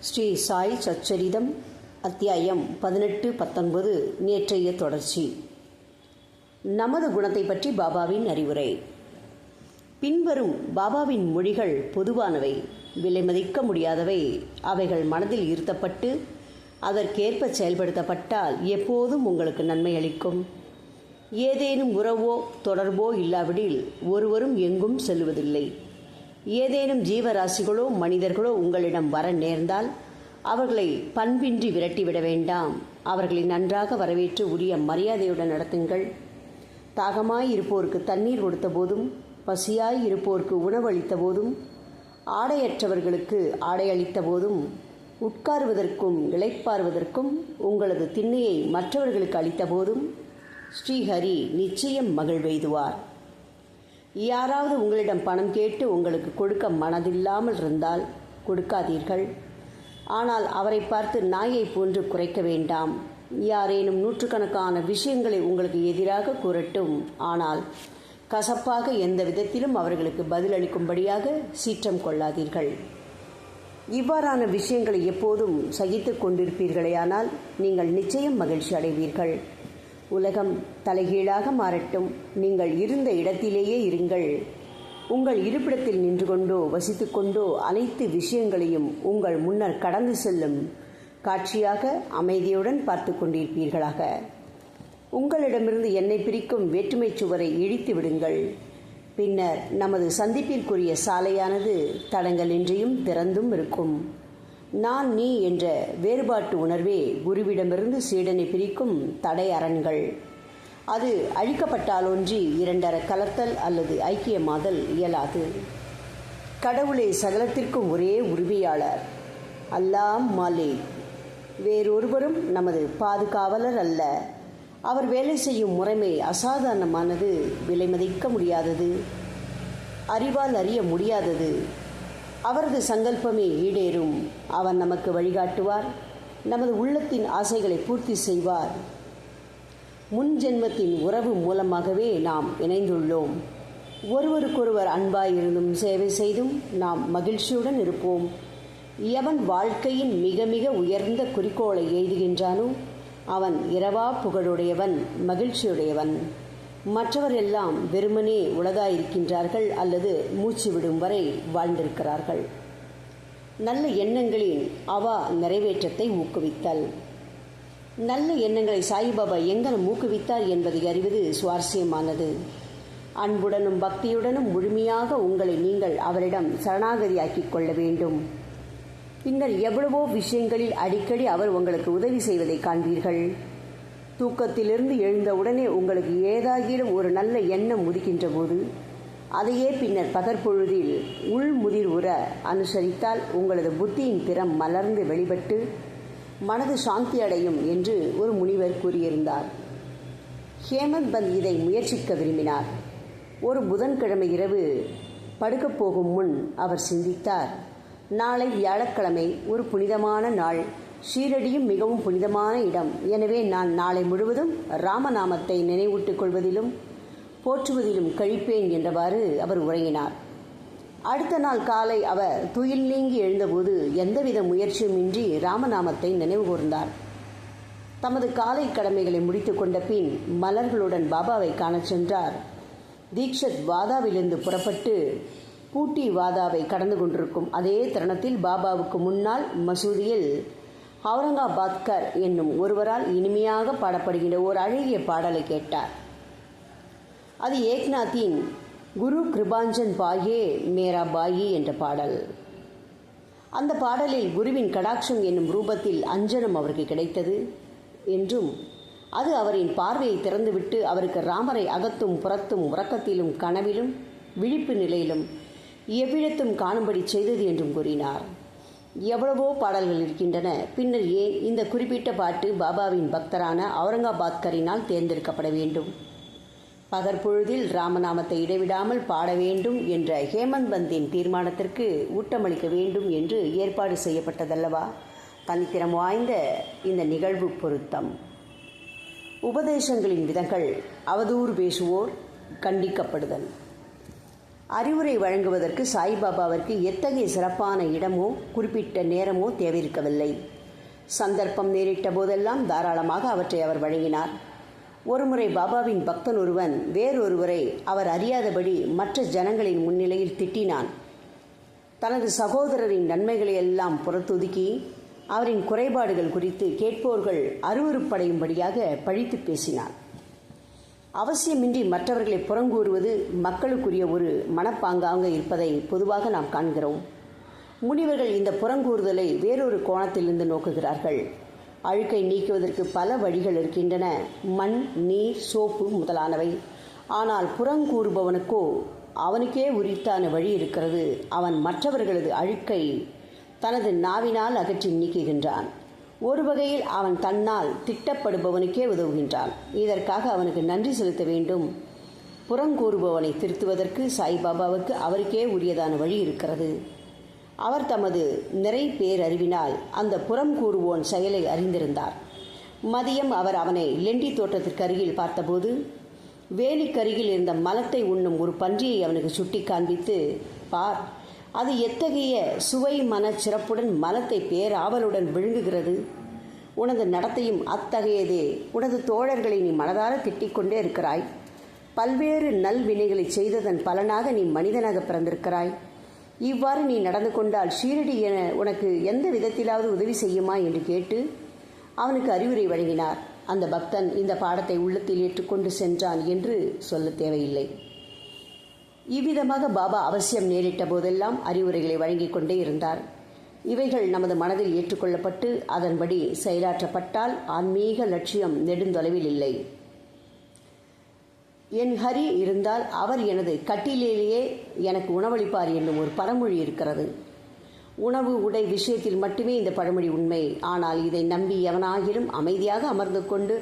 ஸ்ரீ சாய் சச்சரிதம் அத்தியாயம் 18-19 நேற்றைய தொடர்ச்சி. நமது குணத்தை பற்றி பாபாவின் அறிவுரை. பின்வரும் பாபாவின் மொழிகள் பொதுவானவை, விலைமதிக்க முடியாதவை. அவைகள் மனதில் இருத்தப்பட்டு அதற்கேற்ப செயல்படுத்தப்பட்டால் எப்போதும் உங்களுக்கு நன்மை அளிக்கும். ஏதேனும் உறவோ தொடர்போ இல்லாவிடில் ஒருவரும் எங்கும் செல்லுவதில்லை. ஏதேனும் ஜீவராசிகளோ மனிதர்களோ உங்களிடம் வர நேர்ந்தால் அவர்களை பண்பின்றி விரட்டிவிட வேண்டாம். அவர்களை நன்றாக வரவேற்று உரிய மரியாதையுடன் நடத்துங்கள். தாகமாய் இருப்போருக்கு தண்ணீர் கொடுத்த போதும், பசியாய் இருப்போருக்கு உணவு அளித்த போதும், ஆடையற்றவர்களுக்கு ஆடை அளித்த போதும், உட்காருவதற்கும் இளைப்பாறுவதற்கும் உங்களது திண்ணையை மற்றவர்களுக்கு அளித்த போதும் ஸ்ரீஹரி நிச்சயம் மகிழ்வெய்துவார். யாராவது உங்களிடம் பணம் கேட்டு உங்களுக்கு கொடுக்க மனதில்லாமல் இருந்தால் கொடுக்காதீர்கள். ஆனால் அவரை பார்த்து நாயை போன்று குறைக்க வேண்டாம். யாரேனும் நூற்றுக்கணக்கான விஷயங்களை உங்களுக்கு எதிராக கூறட்டும், ஆனால் கசப்பாக எந்த விதத்திலும் அவர்களுக்கு பதிலளிக்கும்படியாக சீற்றம் கொள்ளாதீர்கள். இவ்வாறான விஷயங்களை எப்போதும் சகித்து கொண்டிருப்பீர்களேயானால் நீங்கள் நிச்சயம் மகிழ்ச்சி அடைவீர்கள். உலகம் தலைகீழாக மாறட்டும், நீங்கள் இருந்த இடத்திலேயே இருங்கள். உங்கள் இருப்பிடத்தில் நின்று கொண்டோ வசித்து கொண்டோ அனைத்து விஷயங்களையும் உங்கள் முன்னர் கடந்து செல்லும் காட்சியாக அமைதியுடன் பார்த்து கொண்டிருப்பீர்களாக. உங்களிடமிருந்து என்னை பிரிக்கும் வேற்றுமை சுவரை இழித்து விடுங்கள். பின்னர் நமது சந்திப்பிற்குரிய சாலையானது தடங்கலின்றியும் திறந்தும் இருக்கும். நான் நீ என்ற வேறுபாட்டு உணர்வே குருவிடமிருந்து சீடனை பிரிக்கும் தடை அரண்கள். அது அழிக்கப்பட்டாலொன்றி இரண்டர கலத்தல் அல்லது ஐக்கியமாதல் இயலாது. கடவுளே சகலத்திற்கும் ஒரே உரிமையாளர், அல்லாஹ் மாலிக். வேறொருவரும் நமது பாதுகாவலர் அல்ல. அவர் வேலை செய்யும் முறைமை அசாதாரணமானது, விலைமதிக்க முடியாதது, அறிவால் அறிய முடியாதது. அவரது சங்கல்பமே ஈடேறும். அவர் நமக்கு வழிகாட்டுவார், நமது உள்ளத்தின் ஆசைகளை பூர்த்தி செய்வார். முன் ஜென்மத்தின் உறவு மூலமாகவே நாம் இணைந்துள்ளோம். ஒருவருக்கொருவர் அன்பாயிருந்தும் சேவை செய்தும் நாம் மகிழ்ச்சியுடன் இருப்போம். எவன் வாழ்க்கையின் மிக மிக உயர்ந்த குறிக்கோளை எய்துகின்றானோ அவன் இரவா புகழுடையவன், மகிழ்ச்சியுடையவன். மற்றவர் எல்லாம் வெறுமனே உலகாயிருக்கின்றார்கள் அல்லது மூச்சு விடும் வரை வாழ்ந்திருக்கிறார்கள். நல்ல எண்ணங்களின் அவா நிறைவேற்றத்தை ஊக்குவித்தல். நல்ல எண்ணங்களை சாய்பாபா எங்கனம் ஊக்குவித்தார் என்பதை அறிவது சுவாரஸ்யமானது. அன்புடனும் பக்தியுடனும் முழுமையாக உங்களை நீங்கள் அவரிடம் சரணாகதியாக்கிக் கொள்ள வேண்டும். பின்னர் எவ்வளவோ விஷயங்களில் அடிக்கடி அவர் உங்களுக்கு உதவி செய்வதை காண்பீர்கள். தூக்கத்திலிருந்து எழுந்தவுடனே உங்களுக்கு ஏதாகிலும் ஒரு நல்ல எண்ணம் உதிக்கின்ற போது அதையே பின்னர் பகற்பொழுதில் உள்முதிர் உற அனுசரித்தால் உங்களது புத்தியின் திறம் மலர்ந்து வெளிப்பட்டு மனது சாந்தி அடையும் என்று ஒரு முனிவர் கூறியிருந்தார். ஹேமந்த் பந்த் இதை முயற்சிக்க விரும்பினார். ஒரு புதன்கிழமை இரவு படுக்கப் போகும் முன் அவர் சிந்தித்தார், நாளை வியாழக்கிழமை, ஒரு புனிதமான நாள். ஷீரடியும் மிகவும் புனிதமான இடம். எனவே நான் நாளை முழுவதும் ராமநாமத்தை நினைவூட்டுக் கொள்வதிலும் போற்றுவதிலும் கழிப்பேன் என்றவாறு அவர் உறங்கினார். அடுத்த நாள் காலை அவர் துயில் நீங்கி எழுந்தபோது எந்தவித முயற்சியுமின்றி ராமநாமத்தை நினைவு கூர்ந்தார். தமது காலை கடமைகளை முடித்து கொண்ட பின் மலர்களுடன் பாபாவை காணச் சென்றார். தீக்ஷத் வாதாவிலிருந்து புறப்பட்டு பூட்டி வாதாவை கடந்து கொண்டிருக்கும் அதே தருணத்தில் பாபாவுக்கு முன்னால் மசூதியில் அவுரங்காபாத்கர் என்னும் ஒருவரால் இனிமையாக பாடப்படுகின்ற ஒரு அழகிய பாடலை கேட்டார். அது ஏக்நாத்தின் குரு கிருபாஞ்சன் பாயே மேரா பாயி என்ற பாடல். அந்த பாடலில் குருவின் கடாட்சம் என்னும் ரூபத்தில் அஞ்சனம் அவருக்கு கிடைத்தது என்றும் அது அவரின் பார்வையை திறந்துவிட்டு அவருக்கு ராமரை அகத்தும் புறத்தும் உறக்கத்திலும் கனவிலும் விழிப்பு நிலையிலும் எவ்விடத்தும் காணும்படி செய்தது என்றும் கூறினார். எவ்வளவோ பாடல்கள் இருக்கின்றன. பின்னர் ஏன் இந்த குறிப்பிட்ட பாட்டு பாபாவின் பக்தரான அவுரங்காபாத்கரினால் தேர்ந்தெடுக்கப்பட வேண்டும்? பகற்பொழுதில் ராமநாமத்தை இடைவிடாமல் பாட வேண்டும் என்ற ஹேமந்த் பந்தின் தீர்மானத்திற்கு ஊட்டமளிக்க வேண்டும் என்று ஏற்பாடு செய்யப்பட்டதல்லவா தனித்திறம் வாய்ந்த இந்த நிகழ்வு பொருத்தம். உபதேசங்களின் விதங்கள். அவதூறு பேசுவோர் கண்டிக்கப்படுதல். அறிவுரை வழங்குவதற்கு சாய்பாபாவிற்கு எத்தகைய சிறப்பான இடமோ குறிப்பிட்ட நேரமோ தேவையிருக்கவில்லை. சந்தர்ப்பம் நேரிட்ட போதெல்லாம் தாராளமாக அவற்றை அவர் வழங்கினார். ஒருமுறை பாபாவின் பக்தன் ஒருவன் வேறொருவரை அவர் அறியாதபடி மற்ற ஜனங்களின் முன்னிலையில் திட்டினான். தனது சகோதரரின் நன்மைகளை எல்லாம் புறத்தொதுக்கி அவரின் குறைபாடுகள் குறித்து கேட்போர்கள் அருவருப்படையும்படியாக பழித்து பேசினான். அவசியமின்றி மற்றவர்களை புறங்கூறுவது மக்களுக்குரிய ஒரு மனப்பாங்காக இருப்பதை பொதுவாக நாம் காண்கிறோம். முனிவர்கள் இந்த புறங்கூறுதலை வேறொரு கோணத்திலிருந்து நோக்குகிறார்கள். அழுக்கை நீக்குவதற்கு பல வழிகள் இருக்கின்றன, மண், நீர், சோப்பு முதலானவை. ஆனால் புறங்கூறுபவனுக்கோ அவனுக்கே உரித்தான வழி இருக்கிறது. அவன் மற்றவர்களது அழுக்கை தனது நாவினால் அகற்றி நீக்குகின்றான். ஒரு வகையில் அவன் தன்னால் திட்டப்படுபவனுக்கே உதவுகின்றான். இதற்காக அவனுக்கு நன்றி செலுத்த வேண்டும். புறங்கூறுபவனை திருத்துவதற்கு சாய்பாபாவுக்கு அவருக்கே உரியதான வழி இருக்கிறது. அவர் தமது நிறை பேரறிவினால் அந்த புறம் கூறுவோன் செயலை அறிந்திருந்தார். மதியம் அவர் அவனை லெண்டி தோட்டத்திற்கு அருகில் பார்த்தபோது வேலிக்கருகில் இருந்த மலத்தை உண்ணும் ஒரு பன்றியை அவனுக்கு சுட்டி காண்பித்து, பார், அது எத்தகைய சுவை மன சிறப்புடன் மலத்தை பேராவலுடன் விழுங்குகிறது. உனது நடத்தையும் அத்தகையதே. உனது தோழர்களை நீ மனதார திட்டிக்கொண்டே இருக்கிறாய். பல்வேறு நல்வினைகளை செய்ததன் பலனாக நீ மனிதனாக பிறந்திருக்கிறாய். இவ்வாறு நீ நடந்து கொண்டால் ஷீரடி என உனக்கு எந்த விதத்திலாவது உதவி செய்யுமா என்று கேட்டு அவனுக்கு அறிவுரை வழங்கினார். அந்த பக்தன் இந்த பாடத்தை உள்ளத்தில் ஏற்றுக்கொண்டு சென்றான் என்று சொல்ல தேவையில்லை. இவ்விதமாக பாபா அவசியம் நேரிட்ட போதெல்லாம் அறிவுரைகளை வழங்கிக் கொண்டே இருந்தார். இவைகள் நமது மனதில் ஏற்றுக்கொள்ளப்பட்டு அதன்படி செயலாற்றப்பட்டால் ஆன்மீக லட்சியம் நெடுந்தொலைவில் இல்லை. என் ஹரி இருந்தால் அவர் எனது கட்டிலேயே எனக்கு உணவளிப்பார் என்னும் ஒரு பழமொழி இருக்கிறது. உணவு உடை விஷயத்தில் மட்டுமே இந்த பழமொழி உண்மை. ஆனால் இதை நம்பி எவனாகிலும் அமைதியாக அமர்ந்து கொண்டு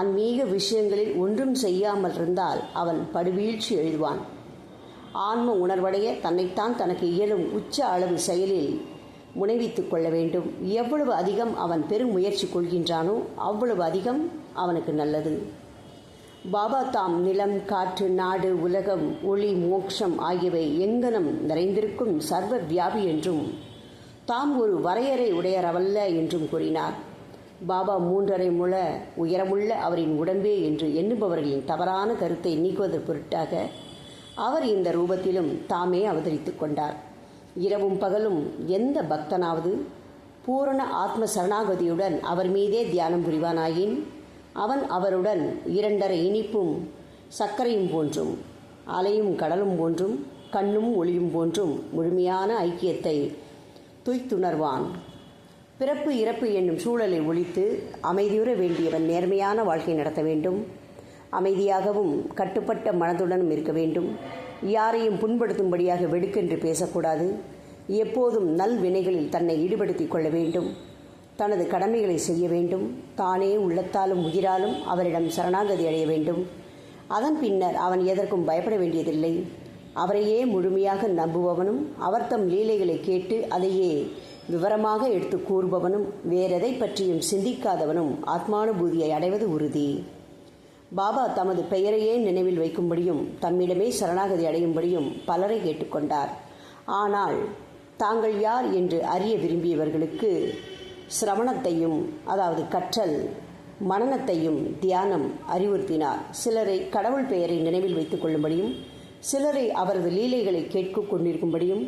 ஆன்மீக விஷயங்களில் ஒன்றும் செய்யாமல் இருந்தால் அவன் படுவீழ்ச்சி எழுதுவான். ஆன்ம உணர்வடைய தன்னைத்தான் தனக்கு இயலும் உச்ச அளவு செயலில் முனைவித்துக் கொள்ள வேண்டும். எவ்வளவு அதிகம் அவன் பெரும் முயற்சி கொள்கின்றானோ அவ்வளவு அதிகம் அவனுக்கு நல்லது. பாபா தாம் நிலம், காற்று, நாடு, உலகம், ஒளி, மோட்சம் ஆகியவை எங்கனம் நிறைந்திருக்கும் சர்வ வியாபி என்றும் தாம் ஒரு வரையறை உடையரவல்ல என்றும் கூறினார். பாபா 3.5 முழ உயரமுள்ள அவரின் உடம்பே என்று எண்ணுபவர்களின் தவறான கருத்தை நீக்குவதற்கு பொருட்டாக அவர் இந்த ரூபத்திலும் தாமே அவதரித்துக் கொண்டார். இரவும் பகலும் எந்த பக்தனாவது பூரண ஆத்ம சரணாகதியுடன் அவர் மீதே தியானம் புரிவானாயின் அவன் அவருடன் 2.5 இனிப்பும் சர்க்கரையும் போன்றும், அலையும் கடலும் போன்றும், கண்ணும் ஒளியும் போன்றும் முழுமையான ஐக்கியத்தை துய்த்துணர்வான். பிறப்பு இறப்பு என்னும் சூழலை ஒழித்து அமைதியுற வேண்டியவன் நேர்மையான வாழ்க்கை நடத்த வேண்டும். அமைதியாகவும் கட்டுப்பட்ட மனதுடனும் இருக்க வேண்டும். யாரையும் புண்படுத்தும்படியாக வெடுக்கென்று பேசக்கூடாது. எப்போதும் நல்வினைகளில் தன்னை ஈடுபடுத்திக் கொள்ள வேண்டும். தனது கடமைகளை செய்ய வேண்டும். தானே உள்ளத்தாலும் உயிராலும் அவரிடம் சரணாகதி அடைய வேண்டும். அதன் பின்னர் அவன் எதற்கும் பயப்பட வேண்டியதில்லை. அவரையே முழுமையாக நம்புபவனும் அவர் தம் லீலைகளை கேட்டு அதையே விவரமாக எடுத்து கூறுபவனும் வேறெதை பற்றியும் சிந்திக்காதவனும் ஆத்மானுபூதியை அடைவது உறுதி. பாபா தமது பெயரையே நினைவில் வைக்கும்படியும் தம்மிடமே சரணாகதி அடையும்படியும் பலரை கேட்டுக்கொண்டார். ஆனால் தாங்கள் யார் என்று அறிய விரும்பியவர்களுக்கு சிரவணத்தையும், அதாவது கற்றல், மனனத்தையும் தியானம் அறிவுறுத்தினார். சிலரை கடவுள் பெயரை நினைவில் வைத்துக் கொள்ளும்படியும், சிலரை அவரது லீலைகளை கேட்க கொண்டிருக்கும்படியும்,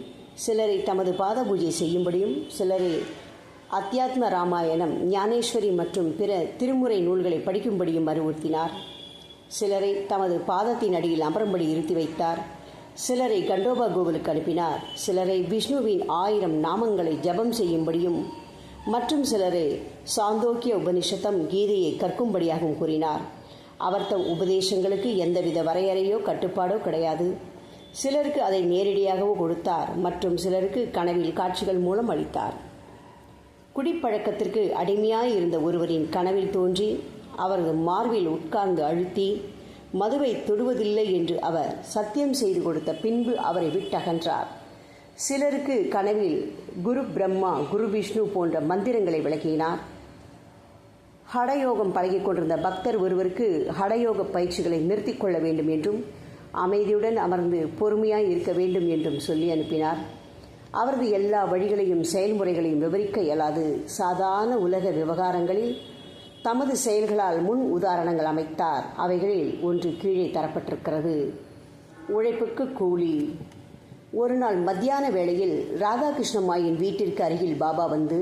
சிலரை தமது பாத பூஜை செய்யும்படியும், சிலரை அத்தியாத்ம ராமாயணம், ஞானேஸ்வரி மற்றும் பிற திருமுறை நூல்களை படிக்கும்படியும் அறிவுறுத்தினார். சிலரை தமது பாதத்தின் அடியில் அமரும்படி இருத்தி வைத்தார். சிலரை கண்டோபா கோவிலுக்கு அனுப்பினார். சிலரை விஷ்ணுவின் 1000 நாமங்களை ஜபம் செய்யும்படியும் மற்றும் சிலரை சாந்தோக்கிய உபனிஷத்தம், கீதையை கற்கும்படியாகவும் கூறினார். அவர் தம் உபதேசங்களுக்கு எந்தவித வரையறையோ கட்டுப்பாடோ கிடையாது. சிலருக்கு அதை நேரடியாகவோ கொடுத்தார் மற்றும் சிலருக்கு கனவில் காட்சிகள் மூலம் அளித்தார். குடிப்பழக்கத்திற்கு அடிமையாயிருந்த ஒருவரின் கனவில் தோன்றி அவரது மார்பில் உட்கார்ந்து அழுத்தி மதுவை தொடுவதில்லை என்று அவர் சத்தியம் செய்து கொடுத்த பின்பு அவரை விட்டகன்றார். சிலருக்கு கனவில் குரு பிரம்மா, குரு விஷ்ணு போன்ற மந்திரங்களை விளக்கினார். ஹடயோகம் பழகிக் கொண்டிருந்த பக்தர் ஒருவருக்கு ஹடயோக பயிற்சிகளை நிறுத்திக் கொள்ள வேண்டும் என்றும் அமைதியுடன் அமர்ந்து பொறுமையாய் இருக்க வேண்டும் என்றும் சொல்லி அனுப்பினார். அவரது எல்லா வழிகளையும் செயல்முறைகளையும் விவரிக்க இயலாது. சாதாரண உலக விவகாரங்களில் தமது செயல்களால் முன் உதாரணங்கள் அமைத்தார். அவைகளில் ஒன்று கீழே தரப்பட்டிருக்கிறது. உழைப்புக்கு கூலி. ஒரு நாள் மத்தியான வேளையில் ராதாகிருஷ்ணம்மாயின் வீட்டிற்கு அருகில் பாபா வந்து,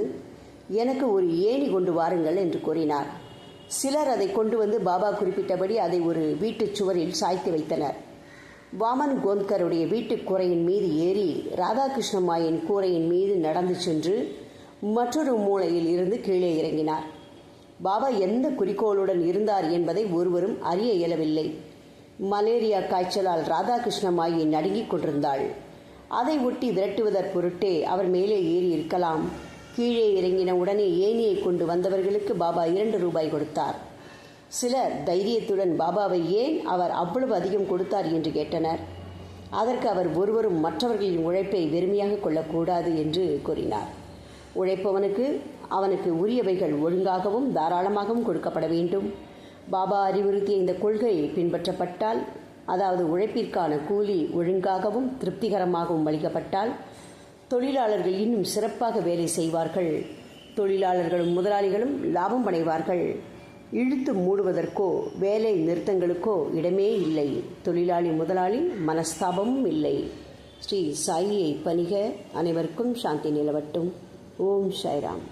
எனக்கு ஒரு ஏணி கொண்டு வாருங்கள் என்று கூறினார். சிலர் அதை கொண்டு வந்து பாபா குறிப்பிட்டபடி அதை ஒரு வீட்டுச் சுவரில் சாய்த்து வைத்தனர். வாமன் கோந்த்கருடைய வீட்டுக் கூரையின் மீது ஏறி ராதாகிருஷ்ணம்மாயின் கூரையின் மீது நடந்து சென்று மற்றொரு மூலையில் இருந்து கீழே இறங்கினார். பாபா எந்த குறிக்கோளுடன் இருந்தார் என்பதை ஒருவரும் அறிய இயலவில்லை. மலேரியா காய்ச்சலால் ராதாகிருஷ்ணம்மாயை நடுங்கிக் கொண்டிருந்தாள். அதை ஒட்டி விரட்டுவதற் பொருட்டே அவர் மேலே ஏறி இருக்கலாம். கீழே இறங்கின உடனே ஏணியை கொண்டு வந்தவர்களுக்கு பாபா 2 ரூபாய் கொடுத்தார். சிலர் தைரியத்துடன் பாபாவை ஏன் அவர் அவ்வளவு அதிகம் கொடுத்தார் என்று கேட்டனர். அதற்கு அவர் ஒருவரும் மற்றவர்களின் உழைப்பை வெறுமையாக கொள்ளக்கூடாது என்று கூறினார். உழைப்பவனுக்கு அவனுக்கு உரியவைகள் ஒழுங்காகவும் தாராளமாகவும் கொடுக்கப்பட வேண்டும். பாபா அறிவுறுத்திய இந்த கொள்கை பின்பற்றப்பட்டால், அதாவது உழைப்பிற்கான கூலி ஒழுங்காகவும் திருப்திகரமாகவும் அளிக்கப்பட்டால், தொழிலாளர்கள் இன்னும் சிறப்பாக வேலை செய்வார்கள். தொழிலாளர்களும் முதலாளிகளும் லாபம் அடைவார்கள். இழுத்து மூடுவதற்கோ வேலை நிறுத்தங்களுக்கோ இடமே இல்லை. தொழிலாளி முதலாளி மனஸ்தாபமும் இல்லை. ஸ்ரீ சாயியை பணிக. அனைவருக்கும் சாந்தி நிலவட்டும். ஓம் சாய்ராம்.